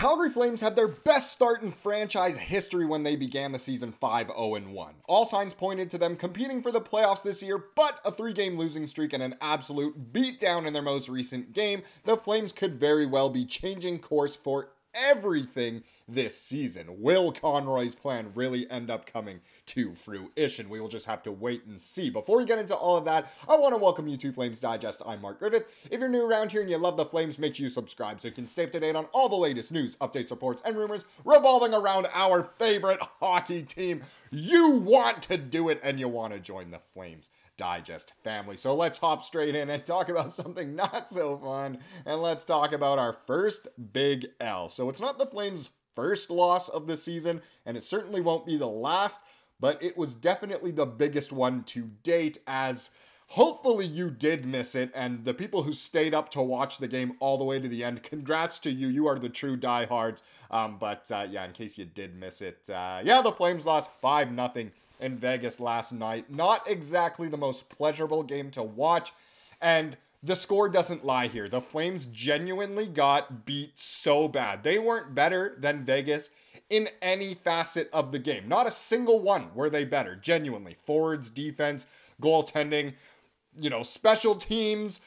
Calgary Flames had their best start in franchise history when they began the season 5-0-1. All signs pointed to them competing for the playoffs this year, but a 3-game losing streak and an absolute beatdown in their most recent game, the Flames could very well be changing course for everything this season. Will Conroy's plan really end up coming to fruition? We will just have to wait and see. Before we get into all of that, I want to welcome you to Flames Digest. I'm Mark Griffith. If you're new around here and you love the Flames, make sure you subscribe so you can stay up to date on all the latest news, updates, reports, and rumors revolving around our favorite hockey team. You want to do it and you want to join the Flames Digest family. So let's hop straight in and talk about something not so fun, and let's talk about our first big L. So it's not the Flames' first loss of the season, and it certainly won't be the last, but it was definitely the biggest one to date, as hopefully you did miss it, and the people who stayed up to watch the game all the way to the end, congrats to you. You are the true diehards. Yeah, in case you did miss it, the Flames lost 5-0 in Vegas last night. Not exactly the most pleasurable game to watch, and the score doesn't lie here. The Flames genuinely got beat so bad. They weren't better than Vegas in any facet of the game. Not a single one were they better, genuinely. Forwards, defense, goaltending, special teams,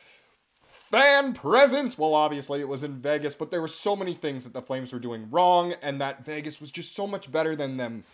fan presence. Well, obviously it was in Vegas, but there were so many things that the Flames were doing wrong, and that Vegas was just so much better than them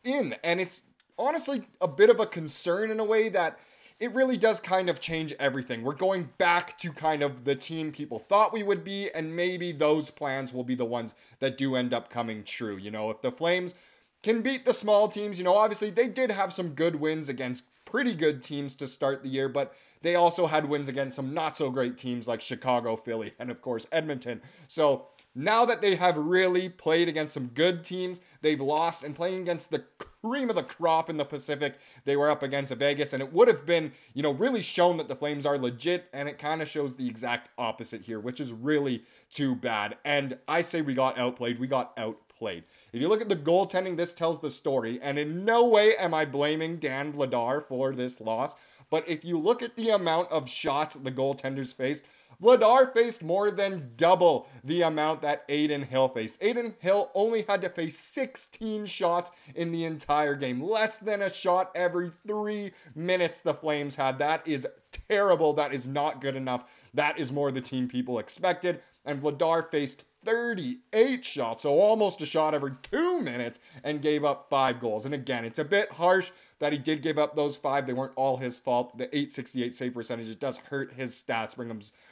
in. And it's honestly a bit of a concern in a way that it really does kind of change everything. We're going back to kind of the team people thought we would be, and maybe those plans will be the ones that do end up coming true. If the Flames can beat the small teams, obviously they did have some good wins against pretty good teams to start the year, but they also had wins against some not so great teams like Chicago, Philly, and of course Edmonton. So now that they have really played against some good teams, they've lost, and playing against the cream of the crop in the Pacific, they were up against Vegas, and it would have been, really shown that the Flames are legit, and it kind of shows the exact opposite here, which is really too bad. And I say we got outplayed. We got outplayed. If you look at the goaltending, this tells the story, and in no way am I blaming Dan Vladar for this loss, but if you look at the amount of shots the goaltenders faced, Vladar faced more than double the amount that Adin Hill faced. Adin Hill only had to face 16 shots in the entire game. Less than a shot every 3 minutes the Flames had. That is terrible. That is not good enough. That is more the team people expected. And Vladar faced 38 shots, so almost a shot every 2 minutes, and gave up 5 goals. And again, it's a bit harsh that he did give up those 5. They weren't all his fault. The .868 save percentage, it does hurt his stats,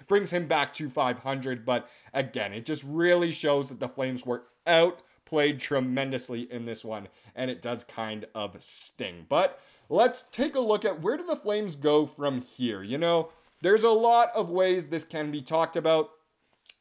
brings him back to 500. But again, it just really shows that the Flames were outplayed tremendously in this one, and it does kind of sting. But let's take a look at where do the Flames go from here. There's a lot of ways this can be talked about.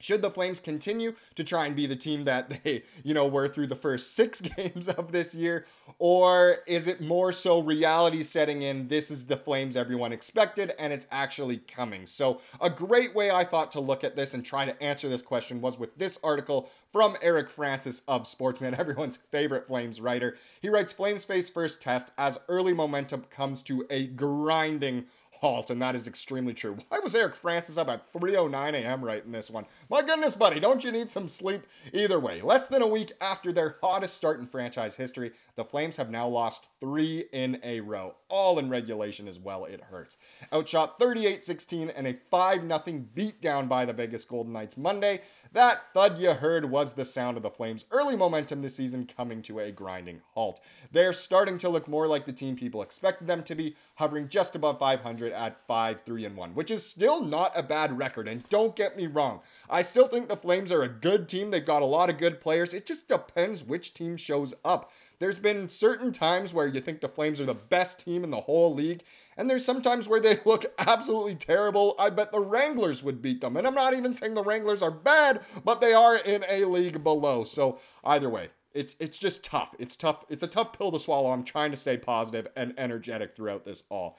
Should the Flames continue to try and be the team that they, were through the first 6 games of this year? Or is it more so reality setting in, this is the Flames everyone expected, and it's actually coming? So a great way I thought to look at this and try to answer this question was with this article from Eric Francis of Sportsnet, everyone's favorite Flames writer. He writes, Flames face first test as early momentum comes to a grinding halt, and that is extremely true. Why was Eric Francis up at 3:09 a.m. writing this one? My goodness, buddy, don't you need some sleep? Either way, less than a week after their hottest start in franchise history, the Flames have now lost 3 in a row, all in regulation as well. It hurts. Outshot 38-16 and a 5-0 beatdown by the Vegas Golden Knights Monday. That thud you heard was the sound of the Flames' early momentum this season coming to a grinding halt. They're starting to look more like the team people expected them to be, hovering just above 500 at 5-3-1, which is still not a bad record. And don't get me wrong, I still think the Flames are a good team. They've got a lot of good players. It just depends which team shows up. There's been certain times where you think the Flames are the best team in the whole league, and there's some times where they look absolutely terrible. I bet the Wranglers would beat them, and I'm not even saying the Wranglers are bad, but they are in a league below. So either way, it's just tough. It's tough. It's a tough pill to swallow. I'm trying to stay positive and energetic throughout this all.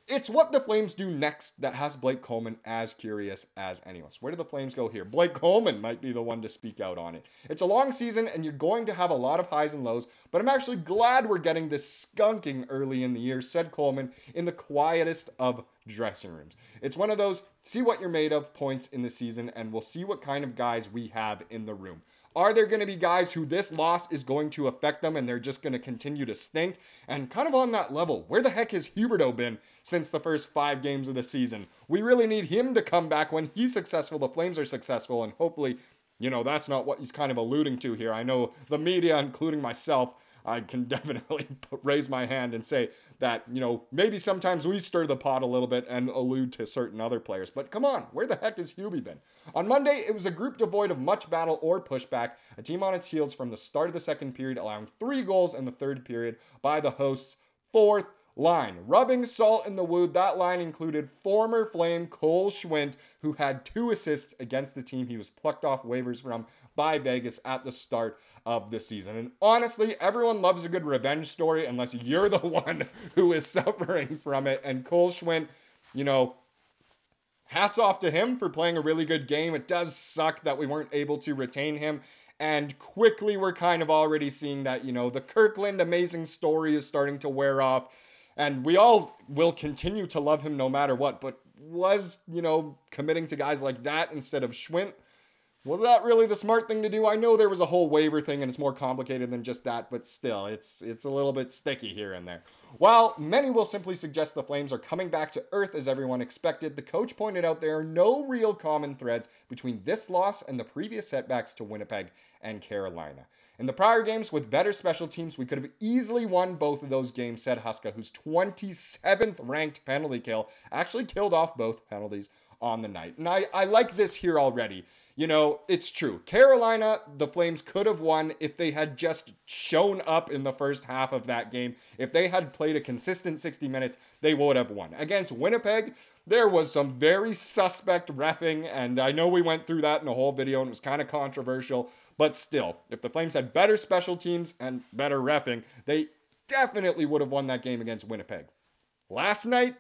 It's what the Flames do next that has Blake Coleman as curious as anyone. So where do the Flames go here? Blake Coleman might be the one to speak out on it. It's a long season and you're going to have a lot of highs and lows, but I'm actually glad we're getting this skunking early in the year, said Coleman in the quietest of dressing rooms. It's one of those see what you're made of points in the season, and we'll see what kind of guys we have in the room. Are there going to be guys who this loss is going to affect them and they're just going to continue to stink? And kind of on that level, where the heck has Huberdeau been since the first 5 games of the season? We really need him to come back when he's successful, the Flames are successful, and hopefully, that's not what he's kind of alluding to here. I know the media, including myself, I can definitely raise my hand and say that, maybe sometimes we stir the pot a little bit and allude to certain other players. But come on, where the heck has Hubie been? On Monday, it was a group devoid of much battle or pushback, a team on its heels from the start of the second period, allowing 3 goals in the third period by the hosts' fourth line. Rubbing salt in the wound, that line included former Flame Cole Schwindt, who had 2 assists against the team he was plucked off waivers from by Vegas at the start of the season. And honestly, everyone loves a good revenge story unless you're the one who is suffering from it. And Cole Schwindt, hats off to him for playing a really good game. It does suck that we weren't able to retain him. And quickly, we're kind of already seeing that, the Kirkland amazing story is starting to wear off. And we all will continue to love him no matter what. But was, committing to guys like that instead of Schwindt, was that really the smart thing to do? I know there was a whole waiver thing and it's more complicated than just that, but still, it's a little bit sticky here and there. While many will simply suggest the Flames are coming back to earth as everyone expected, the coach pointed out there are no real common threads between this loss and the previous setbacks to Winnipeg and Carolina. In the prior games with better special teams, we could have easily won both of those games, said Huska, whose 27th ranked penalty kill actually killed off both penalties on the night. And I like this here already. It's true. Carolina, the Flames could have won if they had just shown up in the first half of that game. If they had played a consistent 60 minutes, they would have won. Against Winnipeg, there was some very suspect reffing, and I know we went through that in a whole video, and it was kind of controversial, but still, if the Flames had better special teams and better reffing, they definitely would have won that game against Winnipeg. Last night,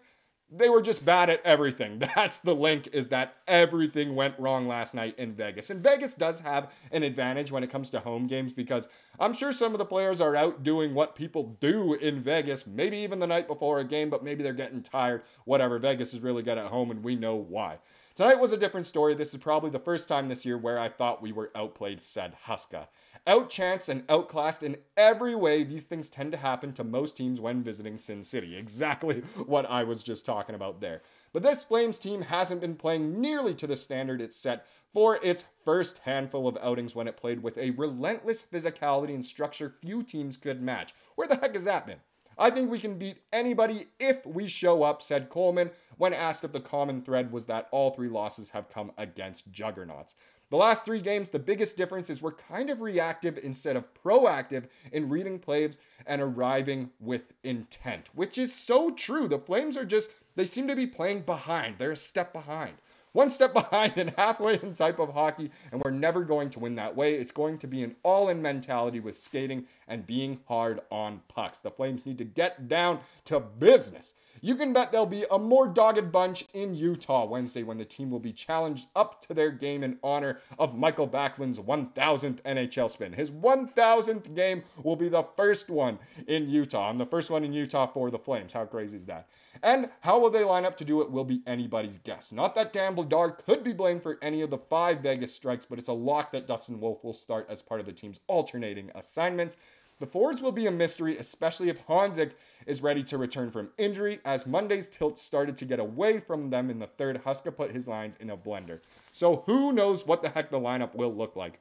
they were just bad at everything. That's the link, is that everything went wrong last night in Vegas. And Vegas does have an advantage when it comes to home games because I'm sure some of the players are out doing what people do in Vegas, maybe even the night before a game, but maybe they're getting tired. Whatever, Vegas is really good at home and we know why. Tonight was a different story. This is probably the first time this year where I thought we were outplayed, said Huska. Outchanced and outclassed in every way, these things tend to happen to most teams when visiting Sin City. Exactly what I was just talking about there. But this Flames team hasn't been playing nearly to the standard it's set for its first handful of outings when it played with a relentless physicality and structure few teams could match. Where the heck has that been? I think we can beat anybody if we show up, said Coleman, when asked if the common thread was that all 3 losses have come against juggernauts. The last 3 games, the biggest difference is we're kind of reactive instead of proactive in reading plays and arriving with intent, which is so true. The Flames are they seem to be playing behind. They're a step behind. One step behind and halfway in type of hockey, and we're never going to win that way. It's going to be an all-in mentality with skating and being hard on pucks. The Flames need to get down to business. You can bet there'll be a more dogged bunch in Utah Wednesday when the team will be challenged up to their game in honor of Michael Backlund's 1,000th NHL spin. His 1,000th game will be the first one in Utah, and the first one in Utah for the Flames. How crazy is that? And how will they line up to do it will be anybody's guess. Not that Dan Bladar could be blamed for any of the 5 Vegas strikes, but it's a lock that Dustin Wolf will start as part of the team's alternating assignments. The forwards will be a mystery, especially if Honzek is ready to return from injury, as Monday's tilt started to get away from them in the third. Huska put his lines in a blender. So who knows what the heck the lineup will look like.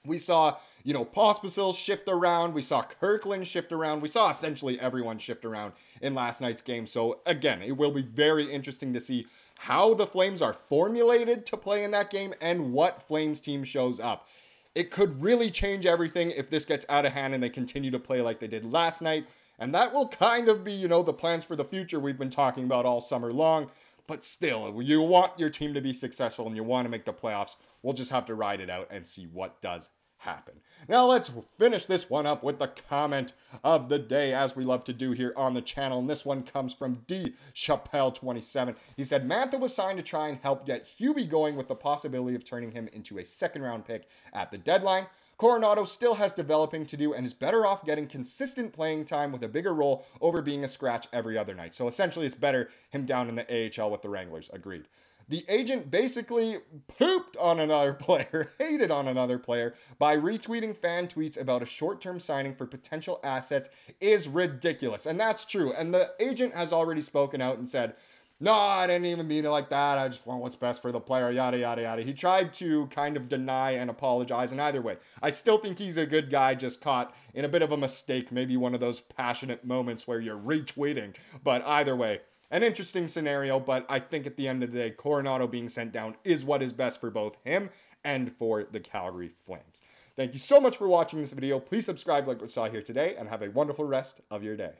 We saw, Pospisil shift around. We saw Kirkland shift around. We saw essentially everyone shift around in last night's game. So again, it will be very interesting to see how the Flames are formulated to play in that game and what Flames team shows up. It could really change everything if this gets out of hand and they continue to play like they did last night. And that will kind of be, the plans for the future we've been talking about all summer long. But still, you want your team to be successful and you want to make the playoffs. We'll just have to ride it out and see what does happen. Now let's finish this one up with the comment of the day, as we love to do here on the channel. And this one comes from D. Chappelle27. He said, Mantha was signed to try and help get Hubie going with the possibility of turning him into a second-round pick at the deadline. Coronado still has developing to do and is better off getting consistent playing time with a bigger role over being a scratch every other night. So essentially, it's better him down in the AHL with the Wranglers. Agreed. the agent basically pooped on another player, hated on another player, by retweeting fan tweets about a short-term signing for potential assets is ridiculous. And that's true. And the agent has already spoken out and said, no, I didn't even mean it like that. I just want what's best for the player, yada, yada, yada. He tried to kind of deny and apologize. And either way, I still think he's a good guy, just caught in a bit of a mistake. Maybe one of those passionate moments where you're retweeting. But either way, an interesting scenario. But I think at the end of the day, Coronado being sent down is what is best for both him and for the Calgary Flames. Thank you so much for watching this video. Please subscribe like we saw here today and have a wonderful rest of your day.